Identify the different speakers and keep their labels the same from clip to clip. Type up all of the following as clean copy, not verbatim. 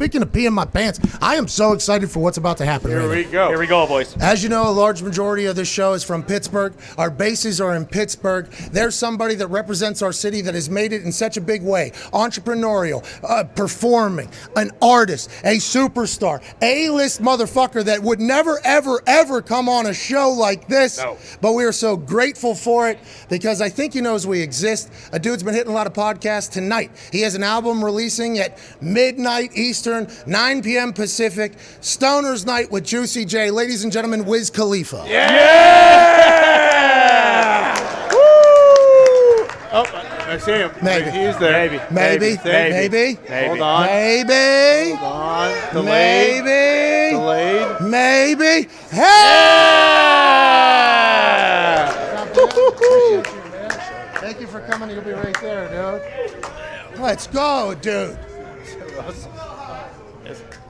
Speaker 1: speaking of peeing my pants, I am so excited for what's about to happen.
Speaker 2: Here we go, boys.
Speaker 1: As you know, a large majority of this show is from Pittsburgh. Our bases are in Pittsburgh. There's somebody that represents our city that has made it in such a big way. Entrepreneurial, performing, an artist, a superstar, A-list motherfucker that would never, ever, ever come on a show like this.
Speaker 2: No.
Speaker 1: But we are so grateful for it because I think he knows we exist. A dude's been hitting a lot of podcasts tonight. He has an album releasing at midnight Eastern, 9 p.m. Pacific. Stoner's Night with Juicy J. Ladies and gentlemen, Wiz Khalifa.
Speaker 2: Yeah! Woo! Oh, I see him.
Speaker 1: Maybe.
Speaker 2: He's there.
Speaker 1: Maybe.
Speaker 2: Hold on.
Speaker 1: Maybe.
Speaker 2: Hold on. Delayed.
Speaker 1: Maybe. Hey!
Speaker 2: Yeah!
Speaker 1: Thank you for coming. You'll be right there, dude. Let's go, dude.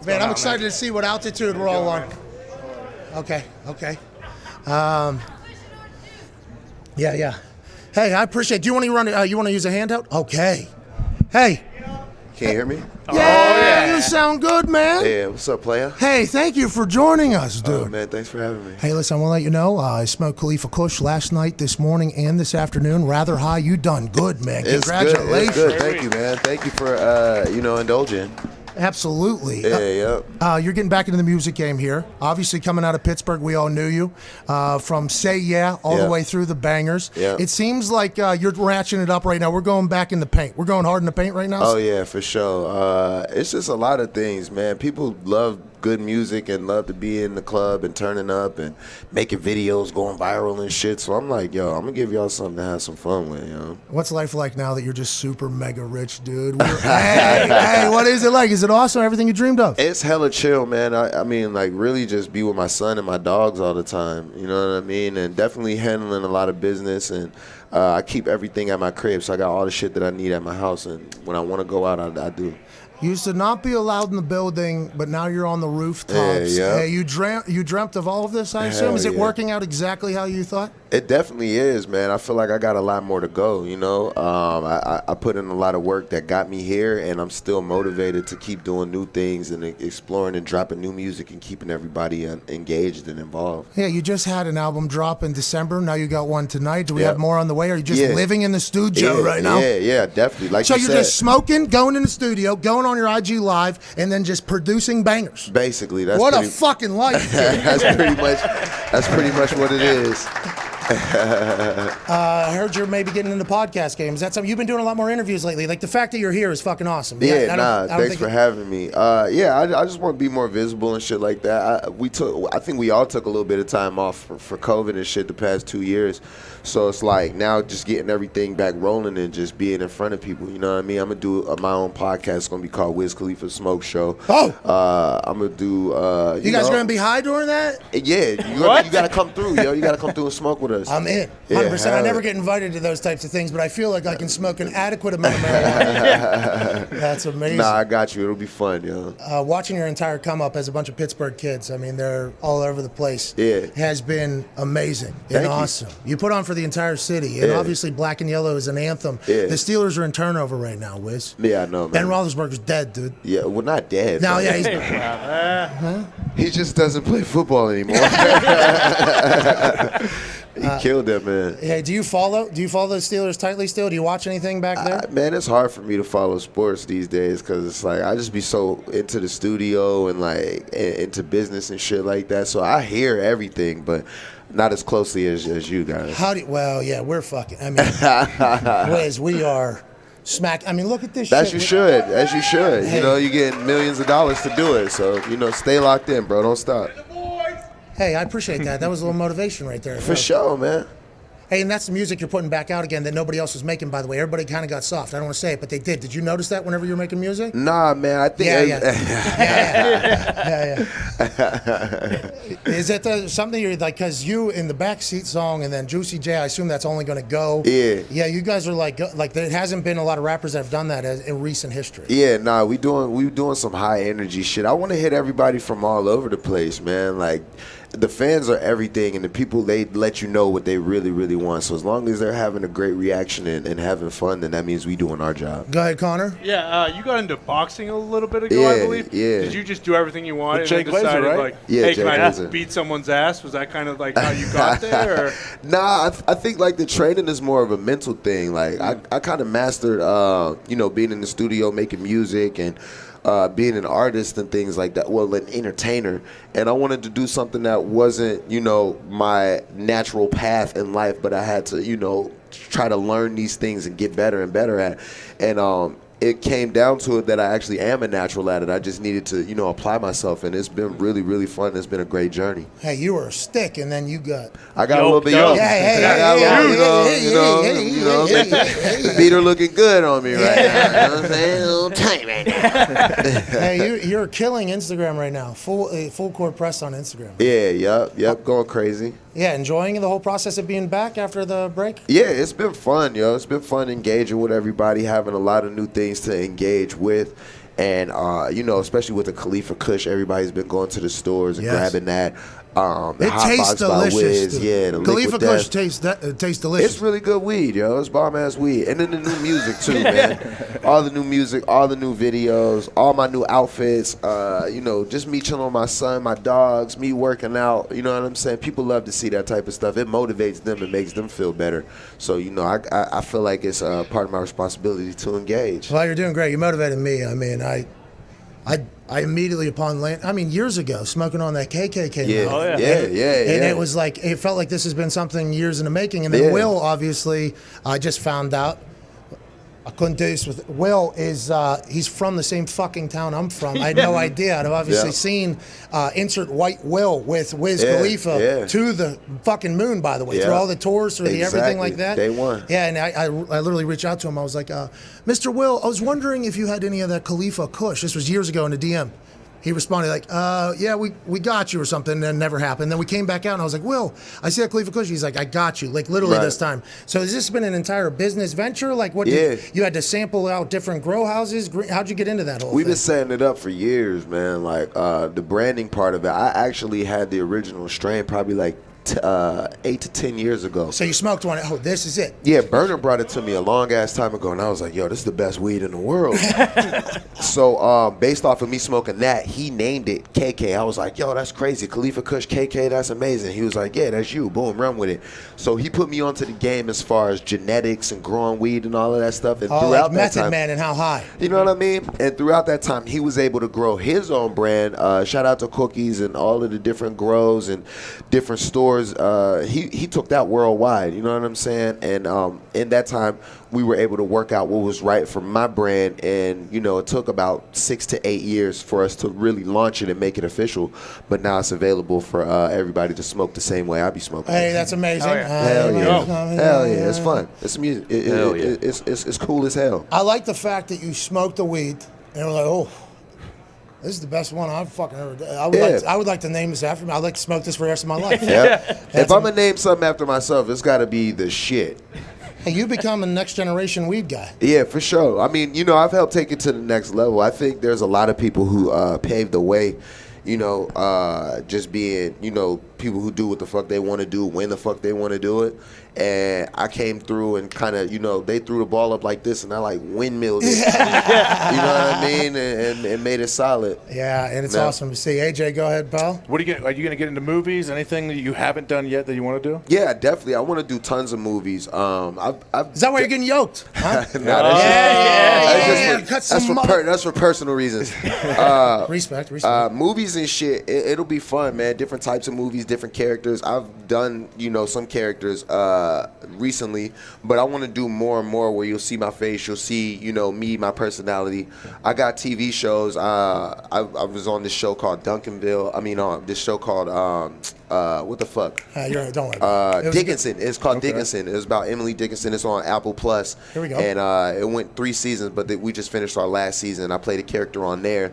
Speaker 1: Man, I'm excited to see what altitude we're all on. Okay. Yeah. Hey, I appreciate it. Do you want to run? You want to use a handout? Okay. Hey.
Speaker 3: Can you hear me?
Speaker 1: Yeah, you sound good, man.
Speaker 3: Yeah, what's up, player?
Speaker 1: Hey, thank you for joining us, dude.
Speaker 3: Oh, man, thanks for having me.
Speaker 1: Hey, listen, I want to let you know, I smoked Khalifa Kush last night, this morning, and this afternoon. Rather high. You done good, man. Congratulations.
Speaker 3: It's good. Thank you, man. Thank you for, indulging.
Speaker 1: Absolutely.
Speaker 3: Yeah.
Speaker 1: You're getting back into the music game here. Obviously, coming out of Pittsburgh, we all knew you. From Say Yeah all the way through the bangers.
Speaker 3: Yeah.
Speaker 1: It seems like you're ratcheting it up right now. We're going back in the paint. We're going hard in the paint right now.
Speaker 3: Oh, yeah, for sure. It's just a lot of things, man. People love good music and love to be in the club and turning up and making videos, going viral and shit. So I'm like, yo, I'm going to give y'all something to have some fun with, yo.
Speaker 1: What's life like now that you're just super mega rich, dude? Hey, what is it like? Is it awesome? Everything you dreamed of?
Speaker 3: It's hella chill, man. I mean, like, really just be with my son and my dogs all the time. You know what I mean? And definitely handling a lot of business. And I keep everything at my crib, so I got all the shit that I need at my house. And when I want to go out, I do.
Speaker 1: You used to not be allowed in the building, but now you're on the rooftops.
Speaker 3: Yeah.
Speaker 1: Hey, you dreamt of all of this, I assume? Is it working out exactly how you thought?
Speaker 3: It definitely is, man. I feel like I got a lot more to go, you know. I put in a lot of work that got me here, and I'm still motivated to keep doing new things and exploring and dropping new music and keeping everybody engaged and involved.
Speaker 1: Yeah, you just had an album drop in December. Now you got one tonight. Do we have more on the way? Or are you just living in the studio right now?
Speaker 3: Yeah, definitely. Like
Speaker 1: so
Speaker 3: you
Speaker 1: you're
Speaker 3: said,
Speaker 1: just smoking, going in the studio, going on your IG Live, and then just producing bangers.
Speaker 3: Basically, that's
Speaker 1: what a fucking life.
Speaker 3: That's pretty much what it is.
Speaker 1: I heard you're maybe getting into podcast games. That's something you've been doing a lot more interviews lately. Like the fact that you're here is fucking awesome.
Speaker 3: Thanks for having me. I just want to be more visible and shit like that. I think we all took a little bit of time off for COVID and shit the past 2 years. So it's like now just getting everything back rolling and just being in front of people. You know what I mean? I'm gonna do my own podcast. It's gonna be called Wiz Khalifa Smoke Show. I'm gonna do.
Speaker 1: You guys gonna be high during that?
Speaker 3: Yeah, you gotta come through, yo. You gotta come through and smoke with us.
Speaker 1: I'm in, 100%. I never get invited to those types of things, but I feel like I can smoke an adequate amount of marijuana. That's amazing.
Speaker 3: Nah, I got you. It'll be fun, yo.
Speaker 1: Watching your entire come up as a bunch of Pittsburgh kids, I mean, they're all over the place.
Speaker 3: Yeah.
Speaker 1: Has been amazing and awesome. You put on for the entire city, and obviously Black and Yellow is an anthem.
Speaker 3: Yeah.
Speaker 1: The Steelers are in turnover right now, Wiz.
Speaker 3: Yeah, I know, man.
Speaker 1: Ben Roethlisberger's dead, dude.
Speaker 3: Yeah, well, not dead.
Speaker 1: No, yeah, he's not.
Speaker 3: He just doesn't play football anymore. He killed that man.
Speaker 1: Hey, do you follow the Steelers tightly still? Do you watch anything back there?
Speaker 3: Man, it's hard for me to follow sports these days because it's like I just be so into the studio and like into business and shit like that. So I hear everything, but not as closely as you guys.
Speaker 1: Well, yeah, we're fucking. I mean, Wiz, we are smack. I mean, look at this shit.
Speaker 3: As you should. Hey. You know, you get millions of dollars to do it. So, you know, stay locked in, bro. Don't stop.
Speaker 1: Hey, I appreciate that. That was a little motivation right there.
Speaker 3: For sure, man.
Speaker 1: Hey, and that's the music you're putting back out again that nobody else was making, by the way. Everybody kind of got soft. I don't want to say it, but they did. Did you notice that whenever you were making music?
Speaker 3: Nah, man. I think.
Speaker 1: Yeah. Is it something you're like, because you in the backseat song and then Juicy J, I assume that's only going to go.
Speaker 3: Yeah.
Speaker 1: Yeah, you guys are like there hasn't been a lot of rappers that have done that in recent history.
Speaker 3: Yeah, nah, we doing some high energy shit. I want to hit everybody from all over the place, man. Like, the fans are everything, and the people, they let you know what they really, really want. So as long as they're having a great reaction and having fun, then that means we doing our job.
Speaker 1: Go ahead, Connor.
Speaker 2: Yeah, you got into boxing a little bit ago, I believe.
Speaker 3: Yeah.
Speaker 2: Did you just do everything you wanted
Speaker 4: With Jay
Speaker 2: and then decided,
Speaker 4: Glazer, right?
Speaker 2: like,
Speaker 3: Yeah,
Speaker 2: hey,
Speaker 3: Jay
Speaker 2: can I
Speaker 3: Glazer.
Speaker 2: beat someone's ass? Was that kind of like how you got there? Or?
Speaker 3: Nah, I think like the training is more of a mental thing. Like I kind of mastered, being in the studio, making music, and being an artist and things like that. Well, an entertainer, and I wanted to do something that wasn't, my natural path in life, but I had to, try to learn these things and get better and better at. And it came down to it that I actually am a natural at it. I just needed to, apply myself, and it's been really, really fun. It's been a great journey.
Speaker 1: Hey, you were a stick, and then you got.
Speaker 3: I got a little bit young. The beater looking good on me right now. You know what I'm saying? A little tight right now.
Speaker 1: Hey, you're killing Instagram right now. Full court press on Instagram.
Speaker 3: Yeah, yep, going crazy.
Speaker 1: Yeah, enjoying the whole process of being back after the break?
Speaker 3: Yeah, it's been fun, yo. It's been fun engaging with everybody, having a lot of new things to engage with. And, especially with the Khalifa Kush, everybody's been going to the stores and grabbing that.
Speaker 1: It tastes delicious.
Speaker 3: The
Speaker 1: Khalifa
Speaker 3: Liquid
Speaker 1: Kush
Speaker 3: Death.
Speaker 1: tastes delicious.
Speaker 3: It's really good weed, yo. It's bomb-ass weed. And then the new music, too, man. All the new music, all the new videos, all my new outfits, just me chilling with my son, my dogs, me working out. You know what I'm saying? People love to see that type of stuff. It motivates them. It makes them feel better. So, I feel like it's part of my responsibility to engage.
Speaker 1: Well, you're doing great. You motivated me. I mean, I immediately upon years ago, smoking on that KK came out.
Speaker 3: Yeah,
Speaker 1: And it was like, it felt like this has been something years in the making. And then Will, obviously, I just found out, I couldn't do this with Will. He's from the same fucking town I'm from. I had no idea. I've obviously seen insert white Will with Wiz Khalifa to the fucking moon, by the way, through all the tours, through the everything like that.
Speaker 3: Day one.
Speaker 1: Yeah, and I literally reached out to him. I was like, Mr. Will, I was wondering if you had any of that Khalifa Kush. This was years ago in the DM. He responded like, yeah, we got you or something, and it never happened. Then we came back out, and I was like, Will, I see that Khalifa Kush. He's like, I got you, like literally this time. So has this been an entire business venture? Like what you had to sample out different grow houses? How'd you get into that whole
Speaker 3: We've
Speaker 1: thing?
Speaker 3: been setting it up for years, man. Like the branding part of it, I actually had the original strain probably like 8 to 10 years ago.
Speaker 1: So you smoked one. Oh, this is it.
Speaker 3: Yeah, Burner brought it to me a long ass time ago, and I was like, yo, this is the best weed in the world. So based off of me smoking that, he named it KK. I was like, yo, that's crazy. Khalifa Kush KK, that's amazing. He was like, yeah, that's you. Boom, run with it. So he put me onto the game as far as genetics and growing weed and all of that stuff. And throughout
Speaker 1: like
Speaker 3: that
Speaker 1: Method
Speaker 3: time,
Speaker 1: Man and how high?
Speaker 3: you know what I mean? And throughout that time, he was able to grow his own brand. Shout out to Cookies and all of the different grows and different stores. He took that worldwide, you know what I'm saying? And in that time, we were able to work out what was right for my brand. And, it took about 6 to 8 years for us to really launch it and make it official. But now it's available for everybody to smoke the same way I be smoking.
Speaker 1: Hey, that's amazing.
Speaker 3: Hell yeah. It's fun. It's music. It's cool as hell.
Speaker 1: I like the fact that you smoked the weed and were like, oh, this is the best one I've fucking ever done. I would like to name this after me. I'd like to smoke this for the rest of my life.
Speaker 3: If I'm going to name something after myself, it's got to be the shit.
Speaker 1: Hey, you become a next generation weed guy.
Speaker 3: Yeah, for sure. I mean, I've helped take it to the next level. I think there's a lot of people who paved the way, just being, people who do what the fuck they want to do, when the fuck they want to do it. And I came through and kind of, they threw the ball up like this, and I like windmilled it. You know what I mean? And made it solid.
Speaker 1: Yeah, and it's awesome to see. AJ, go ahead, pal.
Speaker 4: What are you gonna get into movies? Anything that you haven't done yet that you want to do?
Speaker 3: Yeah, definitely. I want to do tons of movies.
Speaker 1: Is that why you're getting yoked? Huh?
Speaker 3: That's for personal reasons.
Speaker 1: Respect.
Speaker 3: Movies and shit. It'll be fun, man. Different types of movies, different characters. I've done, some characters recently, but I want to do more and more where you'll see my face, you'll see, me, my personality. I got TV shows. I was on this show called this show called what the fuck?
Speaker 1: Don't worry.
Speaker 3: Dickinson. It's called Dickinson. It's about Emily Dickinson. It's on Apple Plus.
Speaker 1: Here we go.
Speaker 3: And it went 3 seasons, but we just finished our last season. I played a character on there.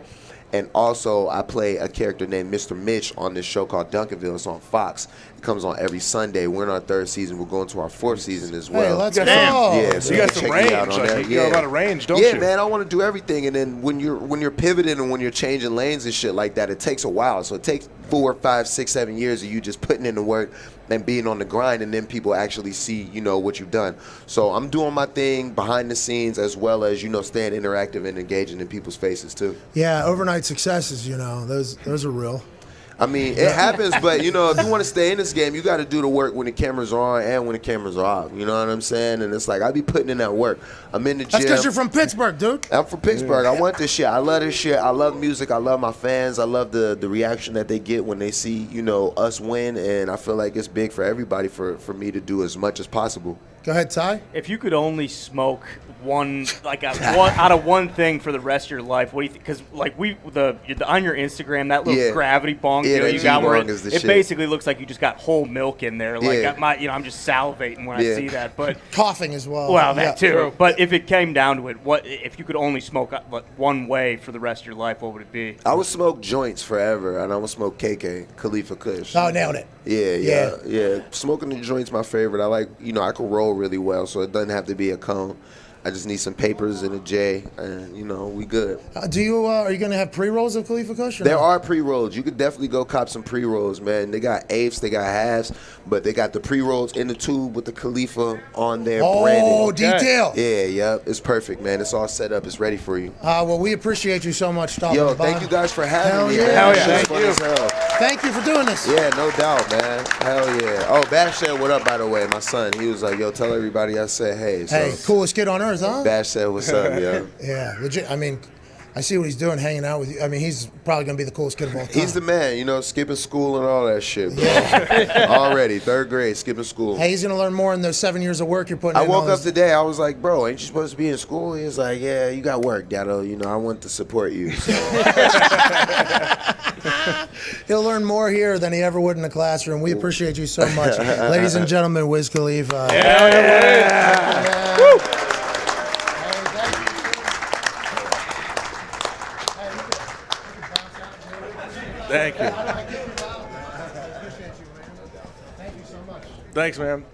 Speaker 3: And also, I play a character named Mr. Mitch on this show called Duncanville. It's on Fox. It comes on every Sunday. We're in our 3rd season. We're going to our 4th season as well.
Speaker 1: Hey, let's go.
Speaker 3: Yeah, so
Speaker 4: you got some
Speaker 3: check
Speaker 4: range.
Speaker 3: me out on that.
Speaker 4: You got a lot of range, don't you?
Speaker 3: Yeah, man. I want to do everything. And then when you're pivoting and when you're changing lanes and shit like that, it takes a while. So it takes 4, 5, 6, 7 years of you just putting in the work and being on the grind, and then people actually see, you know, what you've done. So I'm doing my thing behind the scenes, as well as, you know, staying interactive and engaging in people's faces too.
Speaker 1: Yeah, overnight successes, you know, those are real.
Speaker 3: I mean, it happens, but, you know, if you want to stay in this game, you got to do the work when the cameras are on and when the cameras are off. You know what I'm saying? And it's like, I be putting in that work. I'm in the gym.
Speaker 1: That's because you're from Pittsburgh, dude.
Speaker 3: I'm from Pittsburgh. I want this shit. I love this shit. I love music. I love my fans. I love the reaction that they get when they see, you know, us win. And I feel like it's big for everybody for me to do as much as possible.
Speaker 1: Go ahead, Ty.
Speaker 2: If you could only smoke one out of one thing for the rest of your life, what do you think? Because like on your Instagram, that little gravity bong deal you got, where it basically looks like you just got whole milk in there. Like I'm just salivating when I see that. But
Speaker 1: coughing as well.
Speaker 2: Well, that too. True. But if it came down to it, what if you could only smoke one way for the rest of your life? What would it be?
Speaker 3: I would smoke joints forever, and I would smoke Khalifa Kush.
Speaker 1: Oh, nailed it.
Speaker 3: Yeah. Smoking the joint's my favorite. I like, you know, I can roll really well, so it doesn't have to be a cone. I just need some papers and a J, and, you know, we good.
Speaker 1: Are you going to have pre-rolls of Khalifa Kush?
Speaker 3: There are pre-rolls. You could definitely go cop some pre-rolls, man. They got eighths, they got halves, but they got the pre-rolls in the tube with the Khalifa on there branded.
Speaker 1: Oh, detail.
Speaker 3: Yeah. It's perfect, man. It's all set up. It's ready for you.
Speaker 1: Well, we appreciate you so much, Tom.
Speaker 3: Yo, thank you guys for having me.
Speaker 2: Hell yeah.
Speaker 3: Thank you.
Speaker 1: Thank you for doing this.
Speaker 3: Yeah, no doubt, man. Hell yeah. Oh, Bash said what up, by the way, my son. He was like, yo, tell everybody I said hey.
Speaker 1: Hey, coolest kid on earth, huh?
Speaker 3: Bash said what's up, yo.
Speaker 1: Yeah, legit. I mean, I see what he's doing, hanging out with you. I mean, he's probably going to be the coolest kid of all time.
Speaker 3: He's the man, you know, skipping school and all that shit. Yeah. Already, 3rd grade, skipping school.
Speaker 1: Hey, he's going to learn more in those 7 years of work you're putting in.
Speaker 3: I woke up today, I was like, bro, ain't you supposed to be in school? He was like, yeah, you got work, Dado. You know, I want to support you. So.
Speaker 1: He'll learn more here than he ever would in the classroom. We appreciate you so much. Ladies and gentlemen, Wiz Khalifa.
Speaker 2: Yeah. Woo.
Speaker 4: Thank you.
Speaker 1: Thank you so much.
Speaker 4: Thanks, man.